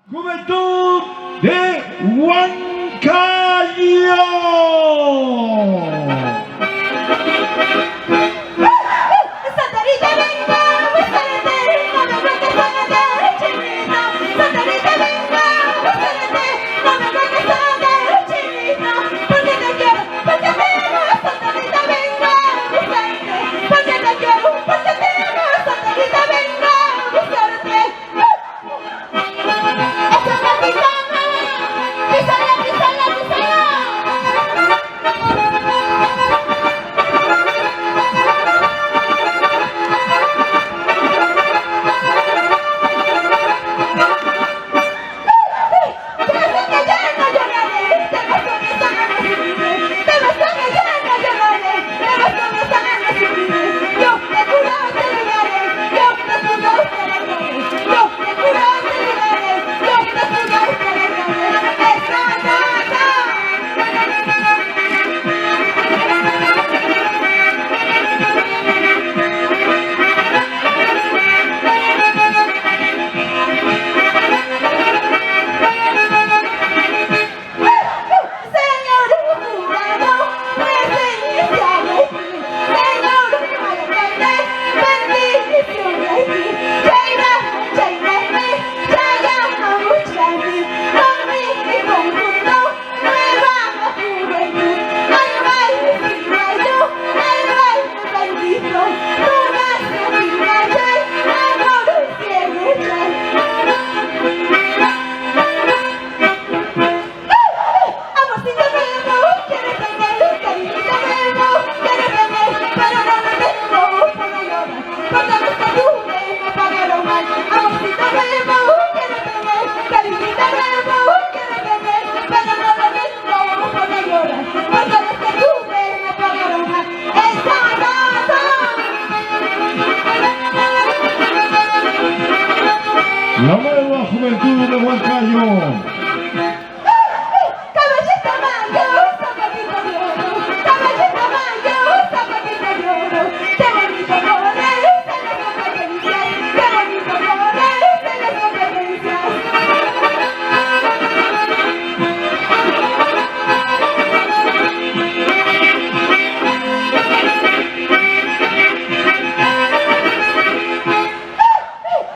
Juventud de Huancayo. Santarita venga, búscalete, no me bloques, sácate, chinito. Santarita venga, búscalete, no me bloques, sácate, chinito. Porque te quiero, porque te amo, Santarita venga, búscalete. Porque te quiero, porque te amo, Santarita venga, búscalete. Esa es la gitana, písala, písala, písala. La nueva Juventud de Huancayo. Caballito mayo, zapatito de oro. Caballito mayo, zapatito de oro. Qué bonito corre, se les competencias. Qué bonito corre, se les competencias.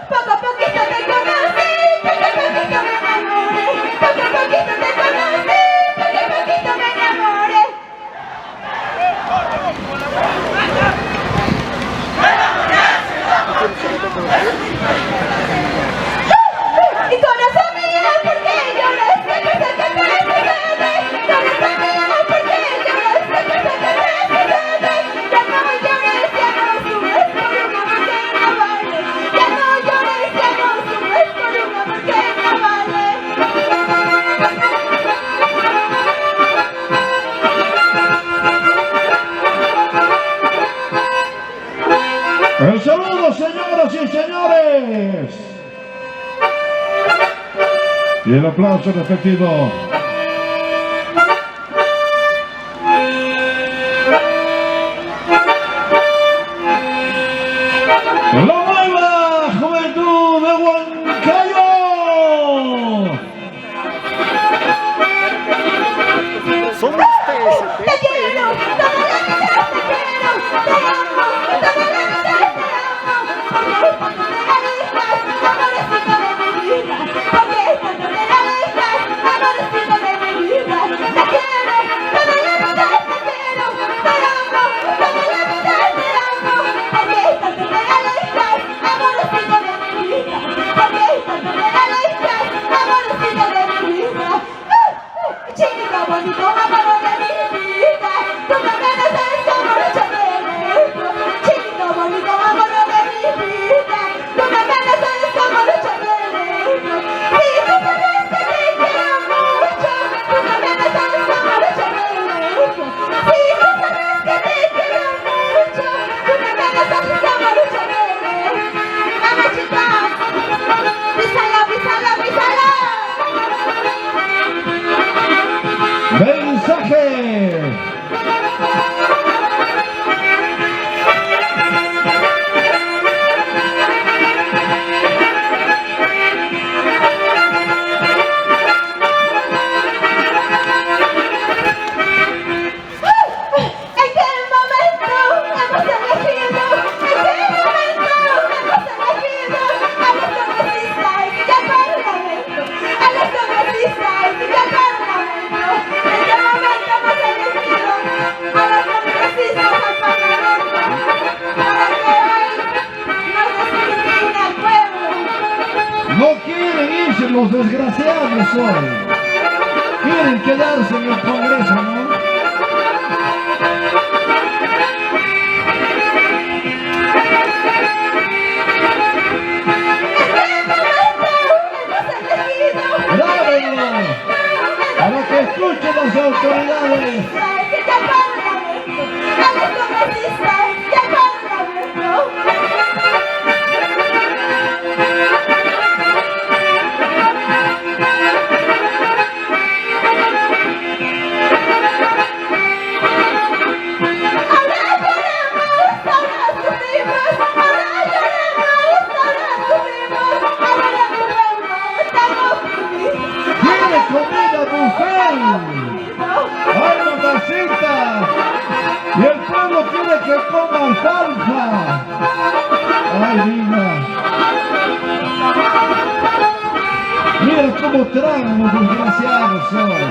Poco a poquito te conocí, poco a poquito me enamoré. Poco a poquito te conocí, poco a poquito me enamoré. Y corazón mío, ¿por qué lloras? ¿Qué cosa que te sucede? Corazón mío, ¿por qué lloras? ¿Qué cosa que te sucede? Ya no llores, ya no subes por un amor que no vale. Ya no llores, ya no subes por un amor que no vale. El saludo, señoras y señores. Y el aplauso respectivo. La nueva Juventud de Huancayo. Son ustedes, Te quiero, toda la vida te quiero, te amo, toda la vida te amo. Porque cuando te alejas, amorecito de mi vida. Porque cuando te alejas, amorecito Los desgraciados hoy quieren quedarse en el Congreso, ¿no? ¡Grábenlo! Para que escuchen las autoridades. ¡Quiere comida buffet! ¡Ay, mamacita! Y el pueblo quiere que coma alfalfa. ¡Ay, mira! Mira cómo tragan los desgraciados hoy.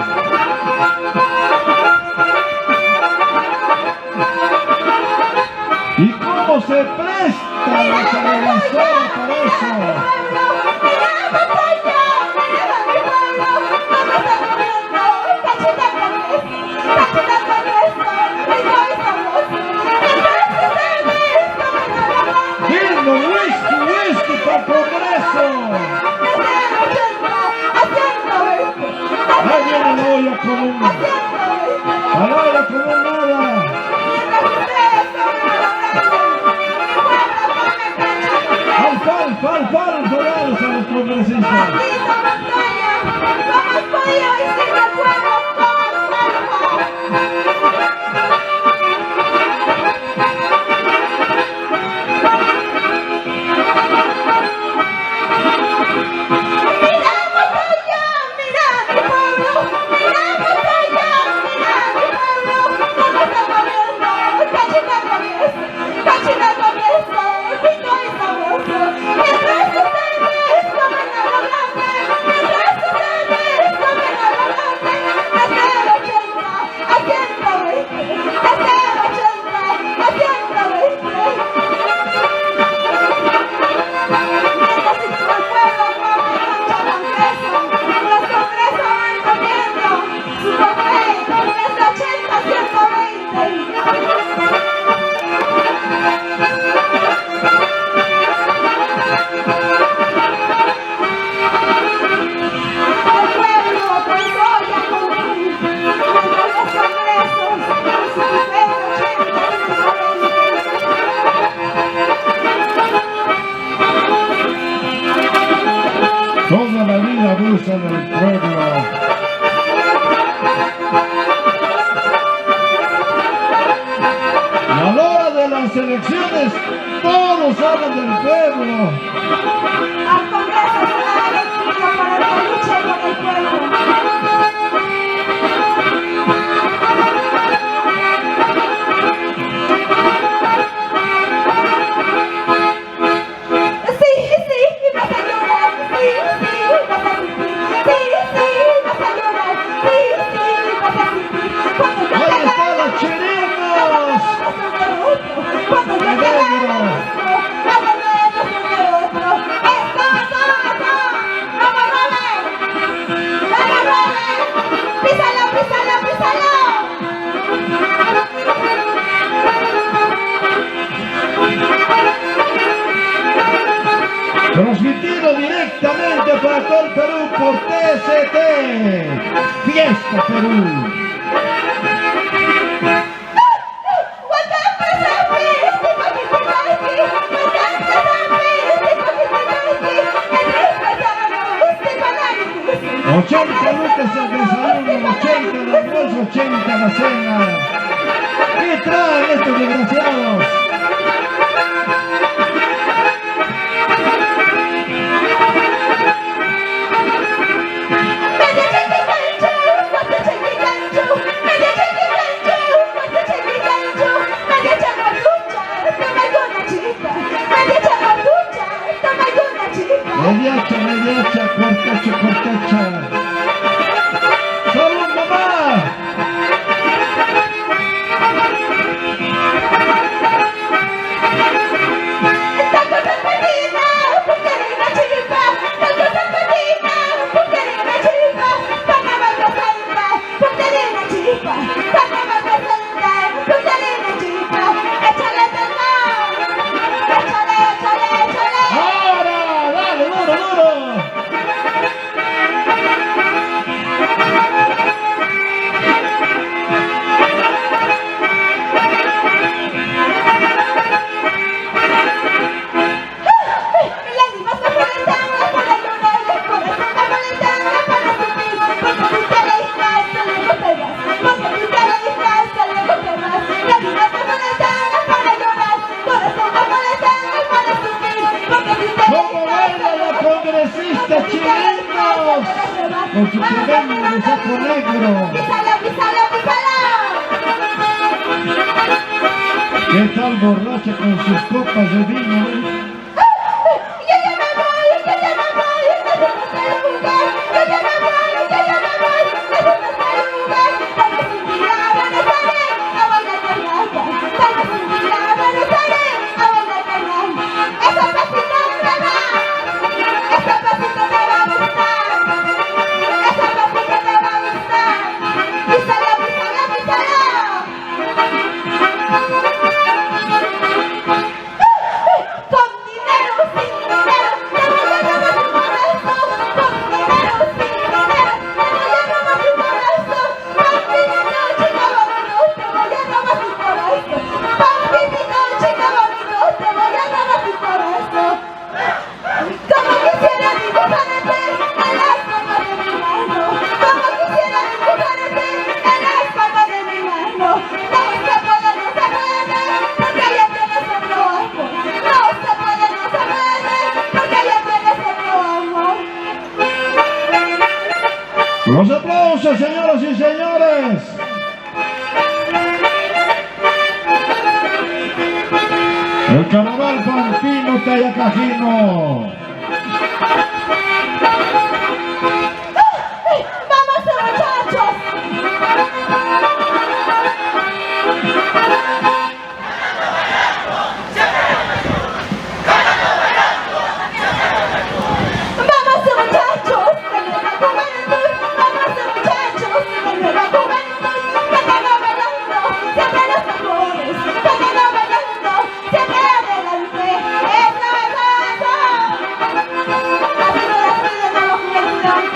¿Y cómo se presta la televisora para eso? ¡Firmo, whisky para el Congreso! ¡Ahí viene la olla común! ¡A la olla común nada! ¡Alfalfa, dados a los congresistas! Toda la vida abusan del pueblo. A la hora de las elecciones, todos hablan del pueblo. Al Congreso se le ha elegido para que luche por el pueblo. ¡Ahí está la Chirinos! Transmitido directamente para todo el Perú por TST. Fiesta Perú. Lucas el desayuno, 80 el almuerzo, 80 la cena. ¿Qué traen estos desgraciados? Mediacha, cuartacha. ¡Salud, mamá! Vámonos con su tremendo saco negro. Písalo, písalo, písalo. ¿Qué tal borracha con sus copas de vino? Yo ya me voy, yo ya me voy, dejemos este lugar. Yo ya me voy, yo ya me voy, dejemos este lugar. Tal vez un día regresaré a bailar carnaval. Tal vez un día regresaré a bailar carnaval. Esa pasita me va, esa pasita te va a gustar. Esa pasita te va a gustar. Písala, písala, písala. Con dinero, sin dinero, te voy a robar tu corazón. Con dinero, sin dinero, te voy a robar tu corazón. Pampinito, chica bonito, te voy a robar tu corazón. Pampinito, chica bonito, te voy a robar tu corazón. Como quisiera dibujarte en las palmas de mi mano. Como quisiera dibujarte en las palmas de mi mano. No se puede, no se puede, porque ya tienes otro amor. No se puede, no se puede, porque ya tienes otro amor. Los aplausos, señoras y señores. El carnaval Pampino Tayacajino. ¡Vamos, muchachos! ¡Vamos, muchachos! ¡De nueva juventud! ¡Vamos, muchachos! ¡De nueva juventud! ¡Cantando bailando! ¡Siempre los mejores! ¡Cantando bailando! ¡Siempre adelante! ¡Eso, eso, eso! Así me despiden de la juventud de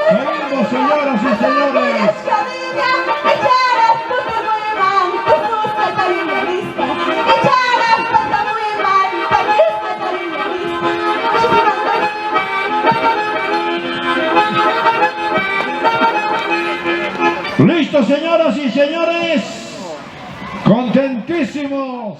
Seguimos, señoras y señores. Listo, señoras y señores. Contentísimos.